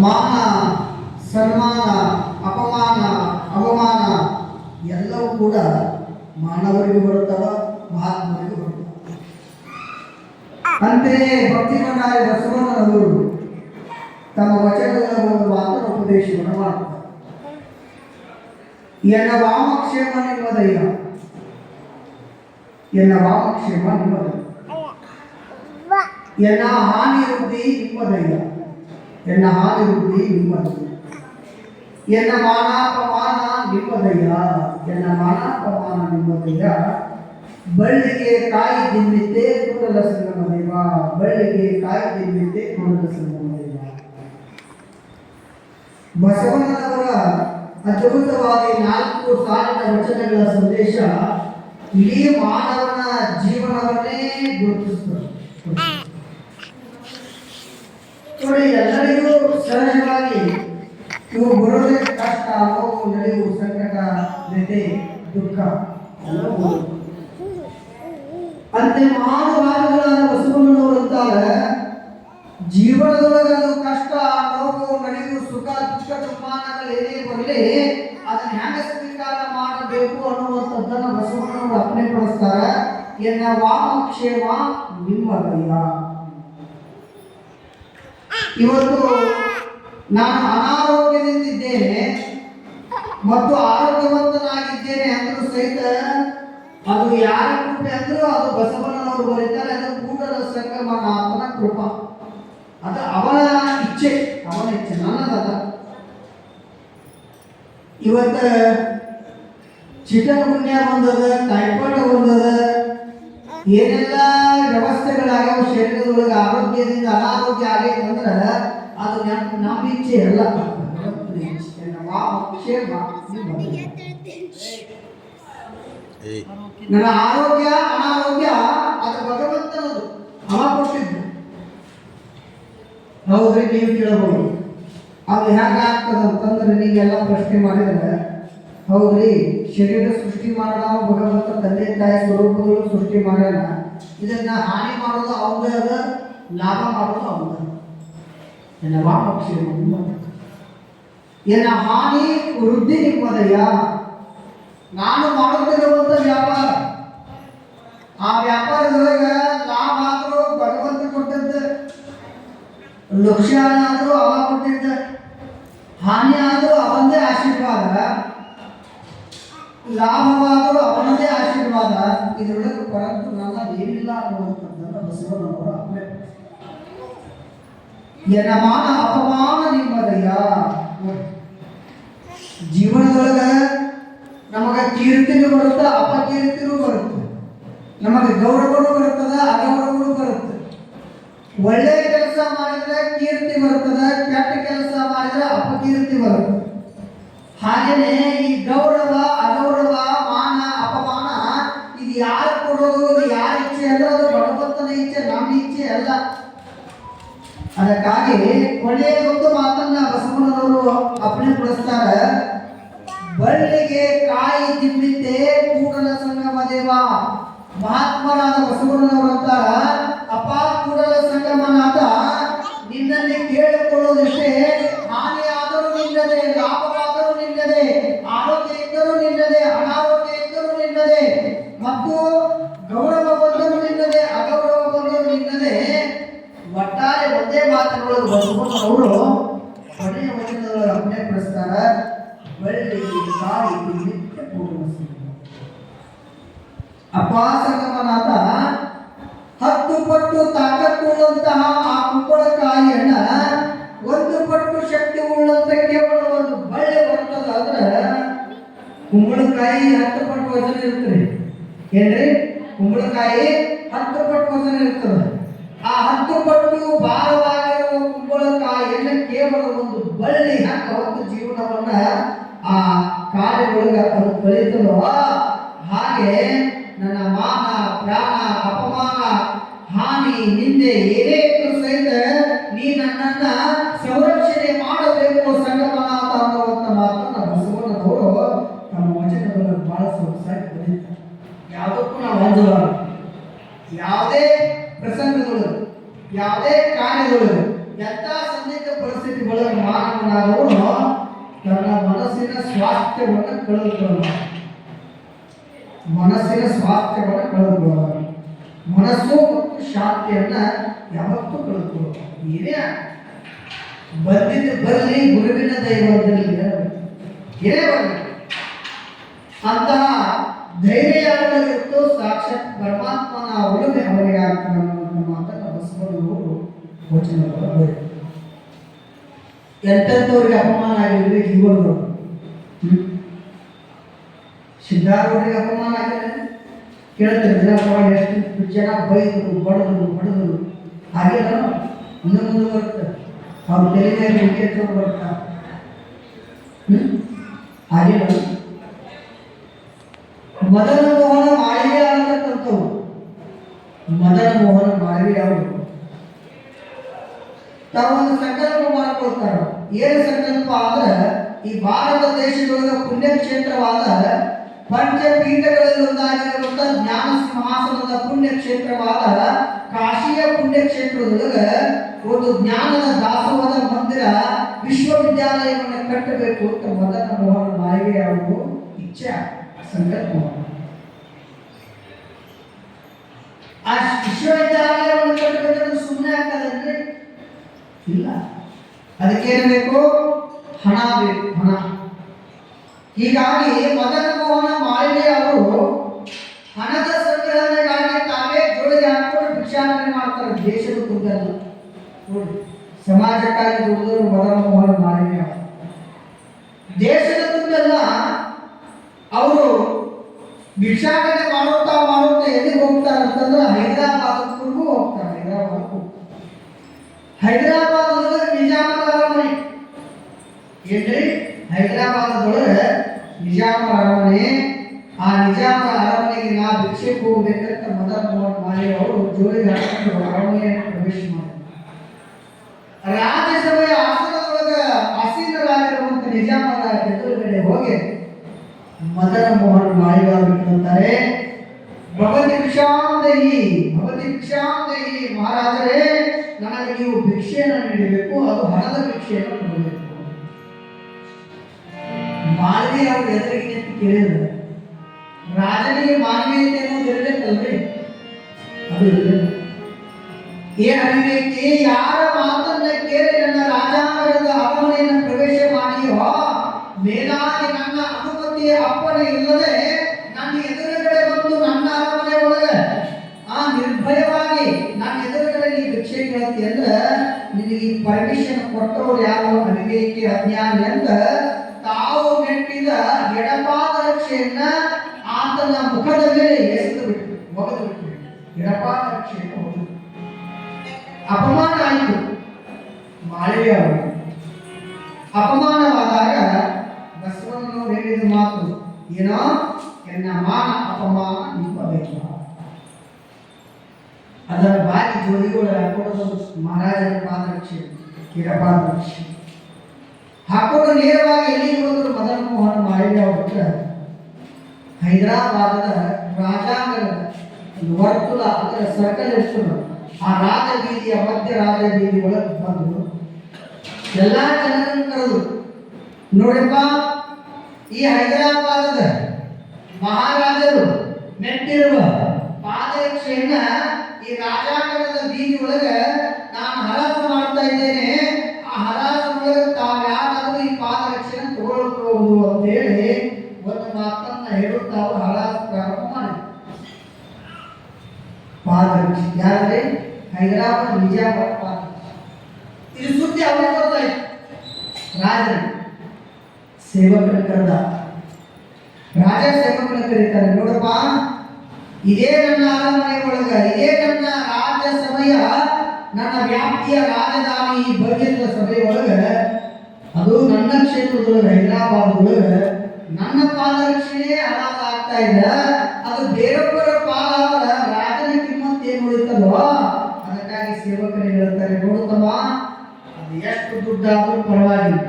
ಮಾನ ಸನ್ಮಾನ ಅಪಮಾನ ಅವಮಾನ ಎಲ್ಲವೂ ಕೂಡ ಮಾನವರಿಗೂ ಬರುತ್ತವ, ಮಹಾತ್ಮರಿಗೂ ಬರುತ್ತವ. ಅಂತೆಯೇ ಭಕ್ತಿ ಭಂಡಾರಿ ಬಸವಣ್ಣನವರು ತಮ್ಮ ವಚನದ ಒಂದು ಮಾತನ್ನು ಉಪದೇಶವನ್ನು ಮಾಡುತ್ತಾರೆ. ಎನ್ನ ವಾಮಕ್ಷೇಮ ನಿಮ್ಮದಯ್ಯ, ಎನ್ನ ವಾಮಕ್ಷೇಮ ನಿಮ್ಮದಯ್ಯ, ಎನ್ನ ಹಾನಿ ವೃದ್ಧಿ ನಿಮ್ಮದಯ್ಯ, ಎನ್ನ ಹಾನಿ ವೃದ್ಧಿ ನಿಮ್ಮದಯ್ಯ, ಎನ್ನ ಮಾನಾಪಮಾನ ನಿಮ್ಮದಯ್ಯ, ಎನ್ನ ಮಾನಾಪಮಾನ ನಿಮ್ಮದಯ್ಯ, ಬಳ್ಳಿಗೆ ಕಾಯಿ ತಿನ್ನಿದ್ದೆ ಕೂಡಲ ಸಂಗಮ ದೇವ, ಬಳ್ಳಿಗೆ ಕಾಯಿ ತಿನ್ನಿದ್ದೆ ಕೂಡಲ ಸಂಗಮ ದೇವ. ಬಸವಣ್ಣನವರ ಅದ್ಭುತವಾಗಿ 4 ಸಾಲಿನ ವಚನಗಳ ಸಂದೇಶ ಇಡೀ ಮಾನವನ ಜೀವನವನ್ನೇ ಗುರುತಿಸುತ್ತದೆ. ನೋಡಿ, ಎಲ್ಲರಿಗೂ ಸಹಜವಾಗಿ ಇವು ಬರೋದೇ ಕಷ್ಟ, ನೋವು, ನಡೆಯುವು, ಸಂಕಟ, ವ್ಯಥೆ, ದುಃಖ ಎಲ್ಲವೂ. ಅಂತೆ ಮಹಾನುಭಾವಗಳಾದ ಬಸವಣ್ಣನವರಂತಾರೆ, ಜೀವನದೊಳಗೆ ಅದು ಕಷ್ಟ, ನೋವು, ನಡೆಯುವು, ಸುಖ, ದುಃಖ, ದುಮ್ಮಾನಗಳು ಏನೇ ಬರಲಿ ಅದನ್ನ ಹೆಂಗ ಸ್ವೀಕಾರ ಮಾಡಬೇಕು ಅನ್ನುವಂಥದ್ದನ್ನು ಬಸವಣ್ಣನವರು ಅಪ್ಪಣೆ ಪಡಿಸ್ತಾರೆ. ಎನ್ನ ವಾಮಕ್ಷೇಮ ನಿಮ್ಮದಯ್ಯ. ಇವತ್ತು ನಾನು ಅನಾರೋಗ್ಯದಿಂದಿದ್ದೇನೆ ಮತ್ತು ಆರೋಗ್ಯವಂತನಾಗಿದ್ದೇನೆ ಅಂದ್ರೂ ಸಹಿತ ಅದು ಯಾರ ಕೃಪೆ ಅಂದ್ರೂ ಅದು ಬಸವಣ್ಣನವರು ಬರೀತಾರೆ. ಅದು ಕೂಡಲ ಸಂಗಮನಾಥನ ಕೃಪಾ, ಅದು ಅವನ ಇಚ್ಛೆ, ಅವನ ಇಚ್ಛೆ, ನನ್ನದಲ್ಲ. ಇವತ್ತ ಚಿಕನ್ ಗುನ್ಯ ಬಂದದ, ಟೈಫಾಯ್ಡ್ ಬಂದದ, ಏನೆಲ್ಲ ವ್ಯವಸ್ಥೆಗಳಾಗ್ಯಾವ ಶರೀರದೊಳಗೆ, ಆರೋಗ್ಯದಿಂದ ಅನಾರೋಗ್ಯ ಆಗೈತೆ ಅಂದ್ರೆ ಅದು ನಮ್ಮ ಇಚ್ಛೆ ಅಲ್ಲ, ನನ್ನ ಆರೋಗ್ಯ ಅನಾರೋಗ್ಯ ಅದು ಭಗವಂತನದು, ಅವ ಕೊಟ್ಟಿದ್ದು. ಹೌದ್ರಿ, ನೀವು ಕೇಳಬಹುದು ಅದು ಹೆಂಗ ಆಗ್ತದ ಅಂತಂದ್ರೆ ನೀವೆಲ್ಲ ಪ್ರಶ್ನೆ ಮಾಡಿದ್ರೆ, ಹೌದ್ರಿ, ಶರೀರ ಸೃಷ್ಟಿ ಮಾಡಿದವ ಭಗವಂತ, ತಂದೆ ತಾಯಿ ಸ್ವರೂಪಗಳು ಸೃಷ್ಟಿ ಮಾಡ್ಯಾನ. ಇದನ್ನ ಹಾನಿ ಮಾಡೋದು ಅವಂದೇ ಅದ, ಲಾಭ ಮಾಡೋದು ಅವಂದ. ಎನ್ನ ವಾಮಕ್ಷೇಮ ನಿಮ್ಮದಯ್ಯ, ಎನ್ನ ಹಾನಿ ವೃದ್ಧಿ ನಿಮ್ಮದಯ್ಯ. ನಾನು ಮಾಡುತ್ತಿರುವಂತ ವ್ಯಾಪಾರ, ಆ ವ್ಯಾಪಾರದೊಳಗೆ ಲಾಭ ಆದರೂ ಭಗವಂತ ಕೊಟ್ಟಿದ್ದ, ಲಕ್ಷ್ಯ ಆದರೂ ಅವ ಕೊಟ್ಟಿದ್ದ, ಹಾನಿ ಆದರೂ ಅವಂದೇ ಆಶೀರ್ವಾದ, ಲಾಭವಾದರೂ ಅವನದೇ ಆಶೀರ್ವಾದ. ಇದರೊಳಗೆ ಪರಂತು ನನ್ನದೇನಿಲ್ಲ ಅನ್ನುವಂಥದ್ದನ್ನು ಬಸವಣ್ಣನವರು ಅಪ್ಪಣೆ. ಎನ್ನ ಮಾನ ಅಪಮಾನ ನಿಮ್ಮದಯ್ಯ. ಜೀವನದೊಳಗೆ ನಮಗೆ ಕೀರ್ತಿನೂ ಬರುತ್ತೆ, ಅಪಕೀರ್ತಿನೂ ಬರುತ್ತೆ. ನಮಗೆ ಗೌರವನೂ ಬರುತ್ತದೆ, ಅಗೌರವನೂ ಬರುತ್ತೆ. ಒಳ್ಳೆ ಕೆಲಸ ಮಾಡಿದ್ರೆ ಕೀರ್ತಿ ಬರುತ್ತದೆ, ಕೆಟ್ಟ ಕೆಲಸ ಮಾಡಿದ್ರೆ ಅಪಕೀರ್ತಿ ಬರುತ್ತೆ. ಹಾಗೆಯೇ ಈ ಗೌರವ, ಅಗೌರವ, ಮಾನ, ಅಪಮಾನ ಇದು ಯಾರು ಕೊಡೋದು, ಇದು ಯಾರ ಇಚ್ಛೆ ಅಲ್ಲ, ಅದು ಭಗವಂತನ ಇಚ್ಛೆ, ನಮ್ಮ ಇಚ್ಛೆ ಅಲ್ಲ. ಅದಕ್ಕಾಗಿ ಕೊನೆಯದೊಂದು ಮಾತನ್ನ ಬಸವಣ್ಣನವರು ಅಪ್ಪಣೆ ಪಡಿಸ್ತಾರೆ. ಬಳ್ಳಿಗೆ ಕಾಯಿ ತಿನ್ನಿದ್ದೆ ಕೂಡಲ ಸಂಗಮ ದೇವ. ಮಹಾತ್ಮರಾದ ಬಸವಣ್ಣನವರು ಅಂತಾರ, ಅಪ್ಪ ಕೂಡಲ ಸಂಗಮನಾಥ, ನಿನ್ನಲ್ಲಿ ಕೇಳಿಕೊಳ್ಳೋದಷ್ಟೇ, ಹಾನಿ ಆದರೂ ನಿಲ್ಲದೆ, ಲಾಭವಾದರೂ ನಿಲ್ಲದೆ, ಆರೋಗ್ಯ ಇದ್ದರೂ ನಿಲ್ಲದೆ, ಅನಾರೋಗ್ಯ ಇದ್ದರೂ ನಿಲ್ಲದೆ, ಮತ್ತು ಗೌರವ ಬಂದರೂ ನಿಲ್ಲದೆ, ಅಗೌರವ ಬಂದರೂ ನಿಲ್ಲದೆ, ಒಟ್ಟಾರೆ ಒಂದೇ ಮಾತಿನೊಳಗೆ ಬಸವಣ್ಣನವರು ಕೊನೆಯ ವಚನದೊಳಗೆ ಅಪ್ಪಣೆ ಪಡಿಸ್ತಾರೆ. ಬಳ್ಳಿಗೆ ಕಾಯಿ ತಿನ್ನಿದ್ದೆ ಕೂಡಲ ಸಂಗಮ. ಅಪ್ಪ ಸಂಗಮನಾಥ, 10 ಪಟ್ಟು ತಾಕತ್ತುಳ್ಳಂತಹ ಆ ಕುಂಬಳಕಾಯಿಯನ್ನ 1 ಪಟ್ಟು ಶಕ್ತಿ ಉಳ್ಳಂತ ಕೇವಲ ಒಂದು ಬಳ್ಳಿ ಬರ್ತದ ಅಂದ್ರೆ ಕುಂಬಳಕಾಯಿ 10 ಪಟ್ಟು ವಜನ ಇರ್ತದೆ. ಏನ್ರಿ, ಕುಂಬಳಕಾಯಿ 10 ಪಟ್ಟು ವಜನ ಇರ್ತದೆ. ಆ 10 ಪಟ್ಟು ಭಾರವಾಗಿರುವ ಕುಂಬಳಕಾಯಿಯನ್ನ ಕೇವಲ ಒಂದು ಬಳ್ಳಿ ಹಾಕ ಒಂದು ಜೀವನವನ್ನ ಆ ಕಾರ್ಯದೊಳಗೆ ಅದು ಕಳೀತದೋ, ಹಾಗೆ ನನ್ನ ಮಾನ, ಪ್ರಾಣ, ಅಪಮಾನ, ಹಾನಿ, ನಿಂದೆ ಏನೇ ಇದ್ರೂ ಸಹಿತ ನೀ ನನ್ನನ್ನ ಸಂರಕ್ಷಣೆ ಮಾಡಬೇಕು ಸಂಗಮನಾಥ ಅನ್ನುವಂಥ ಮಾತನ್ನ ಬಸವಣ್ಣನವರು ನಮ್ಮ ವಚನಗಳನ್ನು ಬಹಳ ಸೊಗಸಾಗಿ ಬರೀತಾರೆ. ಯಾವುದಕ್ಕೂ ನಾವು ಅಂಜಬಾರದು. ಯಾವುದೇ ಪ್ರಸಂಗದೊಳಗೆ, ಯಾವುದೇ ಕಾರ್ಯದೊಳಗೆ, ಎಂಥ ಸಂದಿಗ್ಧ ಪರಿಸ್ಥಿತಿಗಳು ಒಳಗೆ ಮಾನವನಾದವನು ತನ್ನ ಮನಸ್ಸಿನ ಸ್ವಾಸ್ಥ್ಯವನ್ನು ಕಳೆದುಕೊಳ್ಳ ಮನಸ್ಸು ಮತ್ತು ಶಾಂತಿಯನ್ನ ಯಾವತ್ತೂ ಕಳೆದುಕೊಳ್ಳ. ಏನೇ ಬಂದಿದ್ದು ಬರಲಿ, ಗುರುವಿನ ದೈವದಲ್ಲಿ ಏನೇ ಬರಲಿ ಅಂತಹ ಧೈರ್ಯ ಯಾವಾಗಿರುತ್ತೋ ಸಾಕ್ಷಾತ್ ಪರಮಾತ್ಮನ ಒಲುಮೆ ಅವರಿಗೆ ಆಗ್ತಾನೆ ಅನ್ನುವಂಥ ಮಾತನ್ನು ಬಸವಣ್ಣನವರು ವಚನಗಳು ಎಂಥವ್ರಿಗೆ ಅಪಮಾನ ಆಗಿದ್ರೆ ಜೀವನಗಳು ಸಿದ್ಧಾರೂಢರಿಗೆ ಅಪಮಾನ ಆಗಿದೆ ಕೇಳ್ತಾರೆ. ದಿನಪ್ರಮಾಣ ಎಷ್ಟು ಜನ ಬೈದರು, ಬಡದರು ಹಾಗೆಲ್ಲ ಇನ್ನೂ ಮುಂದೆ ಬರುತ್ತೆ. ಅವ್ರ ತಲೆ ಮೇಲೆ ವಿಕೇತರು ಬರ್ತಾರೆ. ಹಾಗೆಲ್ಲ ಮದನ ಮೋಹನ ಮಾಳವಿಯ ಅಂತಕ್ಕಂಥವ್ರು, ಮದನ ಮೋಹನ ಮಾಳವಿಯ ಅವರು ತಾವೊಂದು ಸಂಕಲ್ಪ ಮಾಡಿಕೊಳ್ತಾರೆ. ಏನು ಸಂಕಲ್ಪ ಅಂದ್ರೆ, ಈ ಭಾರತ ದೇಶದೊಳಗೆ ಪುಣ್ಯಕ್ಷೇತ್ರವಾದ ಪಂಚಪೀಠಗಳಲ್ಲಿ ಒಂದಾಗಿರುವಂಥ ಜ್ಞಾನ ಸಿಂಹಾಸನದ ಪುಣ್ಯಕ್ಷೇತ್ರವಾದ ಕಾಶಿಯ ಪುಣ್ಯಕ್ಷೇತ್ರದೊಳಗೆ ಒಂದು ಜ್ಞಾನದ ದಾಸೋಹದ ಮಂದಿರ ವಿಶ್ವವಿದ್ಯಾಲಯವನ್ನು ಕಟ್ಟಬೇಕು ಅಂತ ಮದನ ಮೋಹನ ಮಾಳವಿಯ ಅವರು ಇಚ್ಛೆ ಸಂಕಲ್ಪ. ಆ ವಿಶ್ವವಿದ್ಯಾಲಯವನ್ನು ಕಟ್ಟಬೇಕಂದ್ರೆ ಸುಮ್ಮನೆ ಆಗ್ತದೆ ಇಲ್ಲ. ಅದಕ್ಕೇನು ಬೇಕು? ಹಣ ಬೇಕು, ಹಣ. ಹೀಗಾಗಿ ಮದನ ಮೋಹನ ಮಾಳವಿಯ ಅವರು ಹಣದ ಸಂಗ್ರಹಣೆಗಾಗಿ ತಾವೇ ಜೋಳಿಗೆ ಹಾಕೊಂಡು ಭಿಕ್ಷಾಟನೆ ಮಾಡ್ತಾರೆ. ದೇಶದ ದುಡ್ಡನ್ನು ನೋಡಿ, ಸಮಾಜಕ್ಕಾಗಿ ದುಡಿದವರು ಮದನ ಮೋಹನ ಮಾಳವಿಯ ಅವರು. ದೇಶದ ದುಡ್ಡೆಲ್ಲ ಅವರು ಭಿಕ್ಷಾಟನೆ ಮಾಡುತ್ತಾ ಎಲ್ಲಿಗೆ ಹೋಗ್ತಾರೆ ಅಂತಂದ್ರೆ ಹೈದರಾಬಾದ್ವರೆಗೂ ಹೋಗ್ತಾರೆ. ಹೈದರಾಬಾದ್ದೊಳಗೆ ನಿಜಾಮರ ಅರಮನೆ ಏನ್ರಿ? ಹೈದರಾಬಾದ್ದೊಳಗೆ ನಿಜಾಮರ ಅರಮನೆ. ಆ ನಿಜಾಮರ ಅರಮನೆಗೆ ನಾ ಭಿಕ್ಷೆಗೆ ಹೋಗ್ಬೇಕಂತ ಮದನ ಮೋಹನ ಮಾಳವಿಯ ಅವರು ಜೋಳಿಗೆ ಹಾಕೊಂಡು ಅರಮನೆಯನ್ನು ಪ್ರವೇಶ ಮಾಡಿದರು. ರಾಜ್ಯಸಭೆಯ ಆಸನದೊಳಗೆ ಆಸೀನರಾಗಿರುವಂತ ನಿಜಾಮರ ಎದುರುಗಡೆ ಹೋಗಿ ಮದನ ಮೋಹನ ಮಾಳವಿಯ ಅವರು ಅಂತಾರೆ, ಭಗವತಿ ಭಿಕ್ಷಾಂದೇಹಿ ಮಹಾರಾಜರೇ, ನನಗೆ ನೀವು ಭಿಕ್ಷೆಯನ್ನು ನೀಡಬೇಕು, ಅದು ಹಣದ ಭಿಕ್ಷೆಯನ್ನು ಕೊಡಬೇಕು. ಮಾಳವಿಯ ಅವರು ಎದುರಿಗೆ ನಿಂತು ಕೇಳಿದ್ರೆ, ರಾಜನಿಗೆ ಮಾನವೀಯತೆ ಅನ್ನೋದು ಇರಬೇಕಲ್ರಿ? ಅದು ಇರಬೇಕು. ಏನ್ ಅವಿವೇಕಿ, ಯಾರ ಮಾತನ್ನ ಕೇಳಿ ನನ್ನ ರಾಜಾಂಗಣದ ಅರಮನೆಯನ್ನು ಪ್ರವೇಶ ಮಾಡಿಯೋ, ಮೇಲಾಗಿ ನನ್ನ ಅನುಮತಿಯ ಅಪ್ಪಣೆ ಇಲ್ಲದೆ ನನ್ನ ಎದುರುಗಡೆ ಬಂದು ನನ್ನ ಅರಮನೆ ಒಳಗೆ ನಿರ್ಭಯವಾಗಿ ನನ್ನ ಎದುರುಗಡೆ ನೀ ಭಿಕ್ಷೆ ಕೇಳ್ತಿ ಅಂದ್ರೆ ನಿನಗೆ ಪರ್ಮಿಷನ್ ಕೊಟ್ಟವರು ಯಾರು? ಅವಿವೇಕಿ, ಅಜ್ಞಾನಿ ಅಂತ ತಾವು ಮೆಟ್ಟಿದ ಎಡಪಾದ ರಕ್ಷೆಯನ್ನ ಆತನ ಮುಖದ ಮೇಲೆ ಎಸೆದು ಬಿಟ್ಟು ಒಗೆದು ಬಿಟ್ಟು ಎಡಪಾದ ರಕ್ಷೆಯನ್ನು ಒಗೆದು ಅಪಮಾನ ಆಯಿತು ಮಾಳವಿಯ ಅವರು. ಅಪಮಾನವಾದಾಗ ಬಸವಣ್ಣನವರು ಹೇಳಿದ ಮಾತು ಏನೋ, ಎನ್ನ ಮಾನ ಅಪಮಾನ ನಿಂಪಬೇಕು. ಅದರ ಬಾಕಿ ಜೋಡಿಗಳು ಹಾಕೋದು ಮಹಾರಾಜನ ಪಾದರಕ್ಷೆ, ಕಿರಪಾದರಕ್ಷೆ ಹಾಕೊಂಡು ನೇರವಾಗಿ ಎಲ್ಲಿಗೆ ಹೋದ್ರು? ಮದನ ಮೋಹನ ಮಾಳವಿಯ ಅವರು ಹೈದರಾಬಾದದ ರಾಜಾಂಗಣದ ವರ್ತುಲ ಅದರ ಸರ್ಕಲ್ ಇರ್ತದೆ, ಆ ರಾಜಬೀದಿಯ ಮಧ್ಯ ರಾಜಬೀದಿ ಒಳಗೆ ಬಂದು ಎಲ್ಲ ಜನರನ್ನು ಕರೆದು, ನೋಡಪ್ಪ, ಈ ಹೈದರಾಬಾದದ ಮಹಾರಾಜರು ನೆಟ್ಟಿರುವ ಪಾದರಕ್ಷೆಯನ್ನ ಈ ರಾಜಾಂಗಣದ ಬೀದಿ ಒಳಗೆ ನಾನು ಹರಾಸು ಮಾಡ್ತಾ ಇದ್ದೇನೆ. ಆ ಹರಾಸು ಒಳಗೆ ತಾವ್ಯಾರಾದ್ರೂ ಈ ಪಾದರಕ್ಷೆಯನ್ನು ತಗೊಳ್ಬಹುದು ಅಂತ ಹೇಳಿ ಒಂದು ಮಾತನ್ನ ಹೇಳುತ್ತಾ ಅವರು ಹರಾಸು ಪ್ರಾರಂಭ ಮಾಡಿದ್ರು. ಪಾದರಕ್ಷೆ ಯಾರೇ? ಹೈದರಾಬಾದ್ ನಿಜಾಮರ ಪಾದರಕ್ಷೆ. ಇದು ಸುದ್ದಿ ಅವರಿಗೆ ಗೊತ್ತಾಯ್ತು. ರಾಜನ ಸೇವಕನ ಕರೆದ. ರಾಜ ಸೇವಕನ ಕರೀತಾರೆ, ನೋಡಪ್ಪ, ಇದೇ ನನ್ನ ಅರಮನೆ ಒಳಗ, ಇದೇ ನನ್ನ ರಾಜ್ಯಸಭೆಯ, ನನ್ನ ವ್ಯಾಪ್ತಿಯ ರಾಜಧಾನಿ ಈ ಬಗೆದ ಸಭೆ ಒಳಗ, ಅದು ನನ್ನ ಕ್ಷೇತ್ರದೊಳಗೆ ಹೈದರಾಬಾದ್ ಒಳಗೆ ನನ್ನ ಪಾದರಕ್ಷಣೆ ಹರಾಜು ಆಗ್ತಾ ಇದೆ. ಅದು ಬೇರೊಬ್ಬರ ಪಾಲಾದ ರಾಜನ ಕಿಮ್ಮತ್ ಏನು ಉಳಿತಲ್ವ? ಅದಕ್ಕಾಗಿ ಸೇವಕರು ಹೇಳ್ತಾರೆ, ನೋಡುತ್ತಮ್ಮ, ಅದು ಎಷ್ಟು ದುಡ್ಡಾದ್ರೂ ಪರವಾಗಿಲ್ಲ,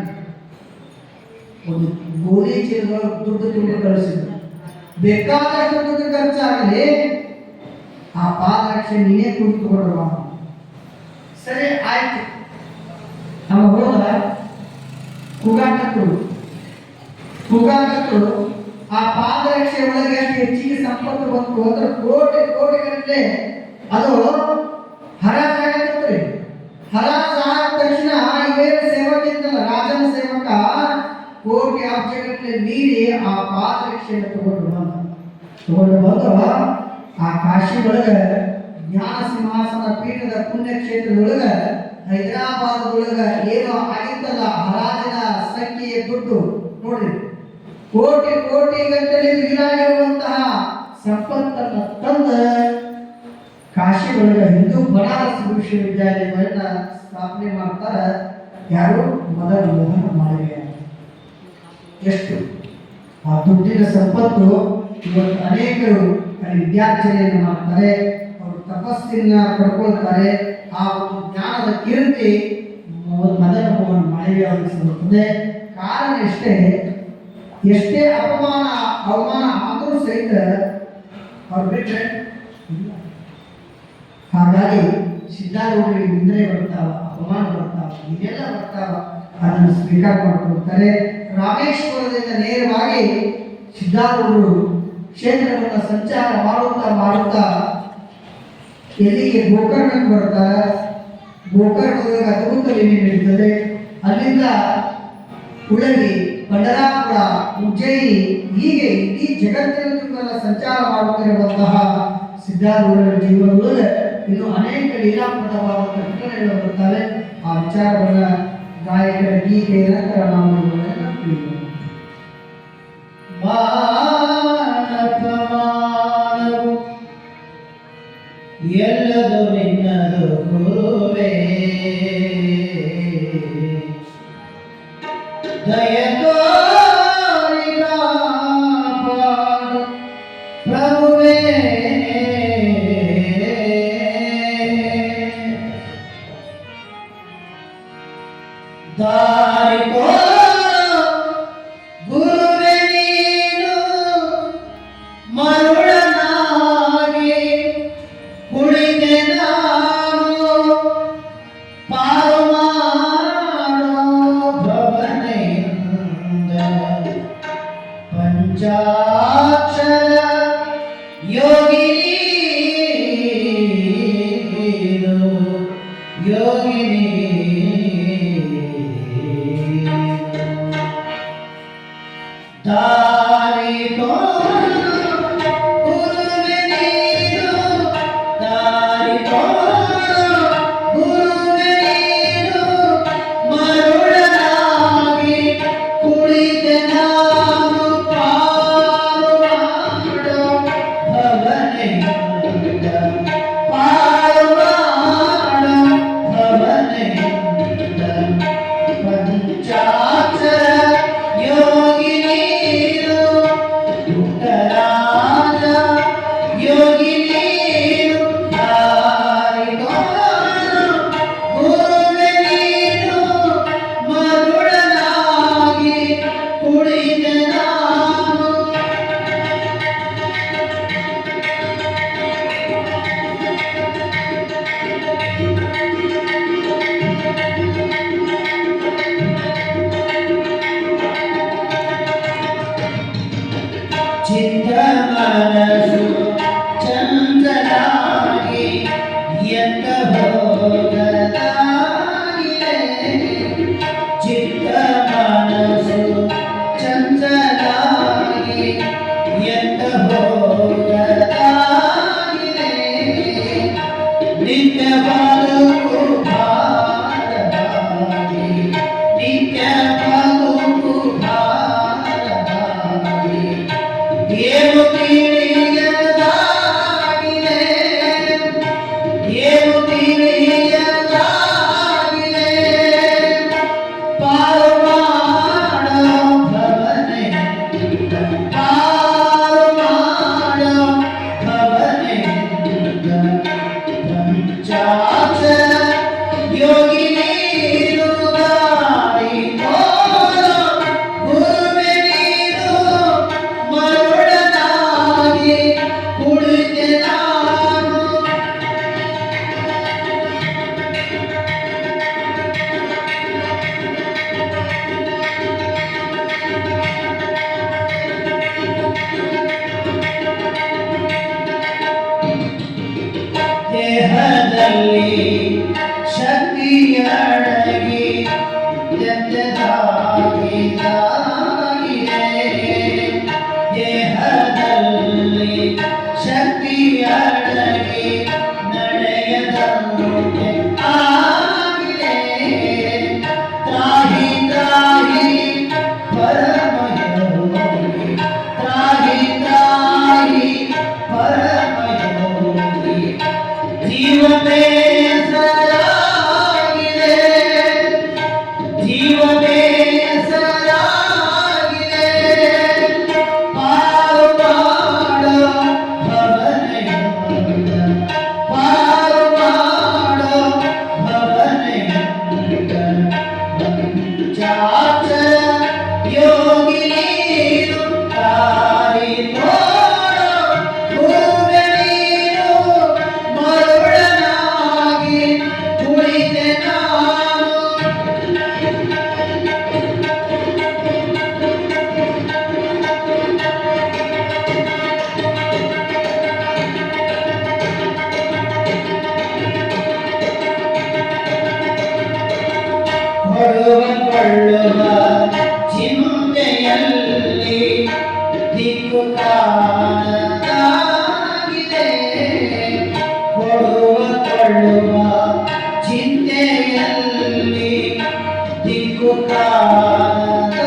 ಒಂದು ಗೋಧಿ ಚೀಲದೊಳಗೆ ದುಡ್ಡು ತುಂಬ ಕಳಿಸಿದ್ರು, ಬೇಕಾದಷ್ಟು ದುಡ್ಡು ಖರ್ಚಾಗಲಿ, ಆ ಪಾದರಕ್ಷೆ ನೀನೇ ಕುಡಿದುಕೊಡುವ. ಸರಿ ಆಯ್ತು. ನಮ್ಮ ಹೋದ ಕೂಗಾಟಕ್ಕರು ಕೂಗಾಟಕ್ಕರು ಆ ಪಾದರಕ್ಷೆ ಒಳಗೆ ಎಷ್ಟು ಹೆಚ್ಚಿಗೆ ಸಂಪತ್ತು ಬಂತು ಅಂದ್ರೆ ಕೋಟಿ ಕೋಟಿ ಗಟ್ಟಲೆ ಅದು ಹರಾಜಾಗತ್ರಿ. ಹರಾಜ್ ಆದ ತಕ್ಷಣ ಇವೇನು ಸೇವಕ ಇದ್ದಲ್ಲ ರಾಜನ ಸೇವಕ ಕೋಟಿ ಅಬ್ಜಗಟ್ಟಲೆ ಮೀರಿ ಆ ಪಾದರಕ್ಷೆಯನ್ನು ತಗೊಂಡು ಬಂದವ ಆ ಕಾಶಿ ಒಳಗ ಜ್ಞಾನ ಸಿಂಹಾಸನ ಪೀಠದ ಪುಣ್ಯಕ್ಷೇತ್ರದೊಳಗ ಹೈದರಾಬಾದೊಳಗ ಏನೋ ಆಗಿತ್ತಲ್ಲ ಹರಾಜಿನ ಸಂಖ್ಯೆಯ ದುಡ್ಡು ನೋಡ್ರಿ, ಕೋಟಿ ಕೋಟಿ ಗಟ್ಟಲೆ ಮಿಗಿಲಾಗಿರುವಂತಹ ಸಂಪತ್ತನ್ನು ತಂದ ಕಾಶಿ ಒಳಗ ಹಿಂದೂ ಬನಾರಸ್ ವಿಶ್ವವಿದ್ಯಾಲಯವನ್ನ ಸ್ಥಾಪನೆ ಮಾಡ್ತಾರ. ಯಾರು? ಮದನ ಮೋಹನ ಮಾಳವೀಯ. ಎಷ್ಟು ಆ ದುಡ್ಡಿನ ಸಂಪತ್ತು ಇವತ್ತು ಅನೇಕರು ಅಲ್ಲಿ ವಿದ್ಯಾರ್ಜನೆಯನ್ನು ಮಾಡ್ತಾರೆ, ಅವರು ತಪಸ್ಸನ್ನ ಪಡ್ಕೊಳ್ತಾರೆ. ಆ ಒಂದು ಜ್ಞಾನದ ಕೀರ್ತಿ ಮದನ ಮೋಹನ ಮಾಳವೀಯ ಅವರಿಗೆ ಸಿಗುತ್ತದೆ. ಕಾರಣ ಎಷ್ಟೇ ಅವಮಾನ ಆದರೂ ಸಹಿತ ಅವ್ರು ಬಿಟ್ಟರೆ ಹಾಗಾಗಿ ಸಿದ್ಧಾರೂಢರಿಗೆ ನಿಂದನೆ ಬರ್ತಾವ, ಅಪಮಾನ ಬರ್ತಾವ, ಇದೆಲ್ಲ ಬರ್ತಾವ, ಅದನ್ನು ಸ್ವೀಕಾರ ಮಾಡ್ಕೊಳ್ತಾರೆ. ರಾಮೇಶ್ವರದಿಂದ ನೇರವಾಗಿ ಸಿದ್ಧಾರೂಢರು ಕ್ಷೇತ್ರವನ್ನು ಸಂಚಾರ ಮಾಡುತ್ತಾ ಎಲ್ಲಿಗೆ ಗೋಕರ್ಣಕ್ಕೆ ಬರ್ತಾರೆ. ಗೋಕರ್ಣದಾಗ ಅದ್ಭುತ ಲೀಲೆ ನಡೀತದೆ. ಅಲ್ಲಿಂದ ಉಳವಿ, ಪಂಡರಾಪುರ, ಉಜ್ಜಯಿನಿ ಹೀಗೆ ಇಡೀ ಜಗತ್ತಿನ ತುಂಬೆಲ್ಲ ಸಂಚಾರ ಮಾಡುತ್ತಿರುವಂತಹ ಸಿದ್ಧಾರೂಢರ ಜೀವನದೊಳಗೆ ಇನ್ನು ಅನೇಕ ಲೀಲಾಪ್ರದವಾದ ಘಟನೆಗಳು ಬರುತ್ತವೆ. ಆ ವಿಚಾರವನ್ನ ಗಾಯಕರ ಗೀತೆಯ ನಂತರ ನಾವು ಮಾನಪಮಾನವು ಎಲ್ಲದು ನಿನ್ನದು ಗುರುವೇ, ದಯತೋರಿ ಕಾಪಾಡು ಪ್ರಭುವೇ, ದಾರಿ ಗುರುವೇ ನೀನು ಮರುಳನಾಗಿ ಕುಳಿತೆ ನಾನು ಪಾರು ಮಾಡೋ ಭವನೆಯಿಂದ ಪಂಚಾಕ್ಷರ ಯೋಗಿನಿ ಯೋಗಿನಿ ದಾರಿ ಗುರುವೇ ನೀನು, ದಾರಿ ಗುರುವೇ ನೀನು ಮರುಳನಾಗಿ ಕುಳಿತೆ ನಾನು ಪಾರು ಮಾಡೋ ಭವನೆಯಿಂದ, ಪಾರು ಮಾಡೋ ಭವನೆಯಿಂದ ಪಂಚಾಕ್ಷರ ಯೋಗಿನಿ ಪುಟ್ಟರಾಜ ಯೋಗಿನಿ ದಾರಿ ಗುರುವೇ ನೀನು ಮರುಳನಾಗಿ ಕುಳಿತೆ ನಾನು. ಚಿತ್ತ ಮನಸ್ಸು ಚಂಚಲಾಗಿ ಎಂದ ಹೋಗಲಾಗಿದೆ, ಚಿತ್ತ ಮನಸ್ಸು ಚಂಚಲಾಗಿ ಎಂದ ಹೋಗಲಾಗಿದೆ, ನಿತ್ಯ ಬದುಕು ಭಾರವಾಗಿ, ನಿತ್ಯ ಬದುಕು ಭಾರವಾಗಿ ಏನು ತಿಳಿಯ ದೇಹದಲ್ಲಿ ಶಕ್ತಿಯಡಗಿ ನಡೆಯದಂತೆ ಆಗಿದೆ. ತ್ರಾಹಿ ತ್ರಾಹಿ ಪರಮಯೋಗಿ, ತ್ರಾಹಿ ತ್ರಾಹಿ ಪರಮಯೋಗಿ, ಜೀವವೇ ಸರಾಗಿದೆ, ಜೀವವೇ ಸರಾಗಿದೆ. ಪಾರು ಮಾಡೋ ಭವನಯುತ, ಪಾರು ಮಾಡೋ ಭವನಯುತ, ಪಂಚಾಕ್ಷರ ಯೋಗಿ ನೀನು ದಾರಿ ತೋರೋ ಭೂಮಿ ನೀನು ಮರುಳನಾಗಿ ಕುಳಿತೆ ನಾನು. ಕೊಡುವ ಕೊಳ್ಳುವ ಚಿಂತೆಯಲ್ಲಿ ದಿಕ್ಕು ಕಾಣದಾಗಿದೆ. ಕೊಡುವ ಕೊಳ್ಳುವ ಚಿಂತೆಯಲ್ಲಿ ದಿಕ್ಕು ಕಾಣದಾಗಿದೆ.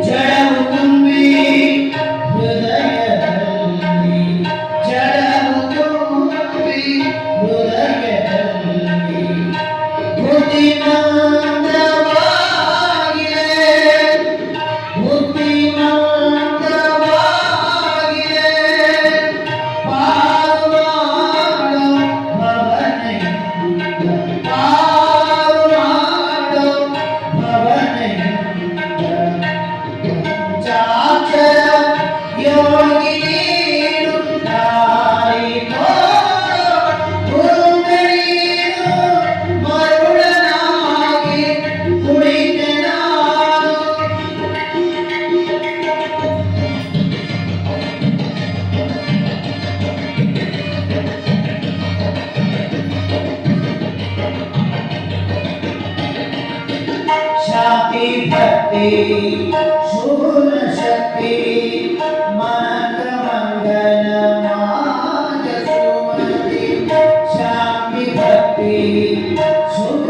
ಜಡವು ತುಂಬಿ ಹೃದಯದಲ್ಲಿ, ಜಡವು ತುಂಬಿ ಹೃದಯದಲ್ಲಿ, ಬುದ್ಧಿಮಂದವಾಗಿದೆ, ಬುದ್ಧಿಮಂದವಾಗಿದೆ. ಪಾರು ಮಾಡೋ ಭವನಯುತ, ಪಾರು ಮಾಡೋ ಭವನಯುತ, ಪಂಚಾಕ್ಷರ ಯೋಗಿ ನೀನು ದಾರಿ ತೋರೋ ಭೂಮಿ ನೀನು ಮರುಳನಾಗಿ ಕುಳಿತೆ ನಾನು. ಶಾಂತಿ ಭಕ್ತಿ ಶೂರ ಶಕ್ತಿ ಮನಕ ಮಂಗಲ ಮಾಯ ಸುಮತಿ. ಶಾಂತಿ ಭಕ್ತಿ ಶೂರ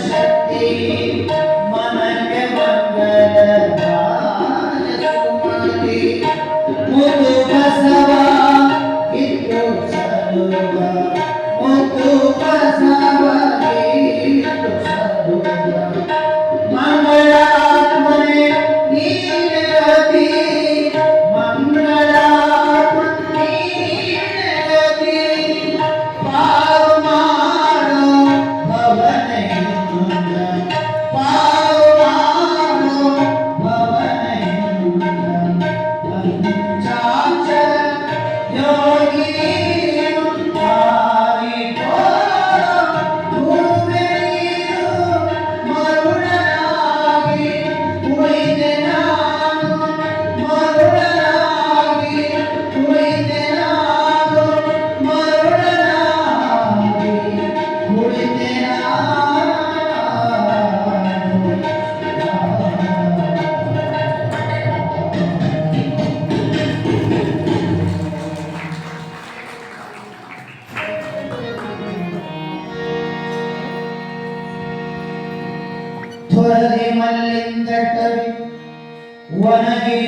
ಶಕ್ತಿ ಮನಕ ಮಂಗಲ ಮಾಯ ಸುಮತಿ. ಮುತ್ತು ಬಸವ ಇತ್ತು ಸಲುವ, ಮುತ್ತು ಬಸವ ಇತ್ತು ಸಲುವ. ಮಂಗಳಾತ್ಮನೆ ನೀನೆ ಗತಿ, ಮಂಗಳಾತ್ಮನೆ ನೀನೆ ಗತಿ. ಪಾರು ಮಾಡೋ ಭವನಯುತ, ಪಾರು ಮಾಡೋ ಭವನಯುತ, ಪಂಚಾಕ್ಷರ ಯೋಗಿ ನೀನು ದಾರಿ ತೋರೋ ಭೂಮಿ ನೀನು ಮರುಳನಾಗಿ ಕುಳಿತೆ ನಾನು, ಮರುಳನಾಗಿ ಕುಳಿತೆ ನಾನು, ಮರುಳನಾಗಿ ಕುಳಿತೆ ನಾನು. ತ್ವರದಿ ಮಲ್ಲಿಂದಟವಿ ಒಣಗಿ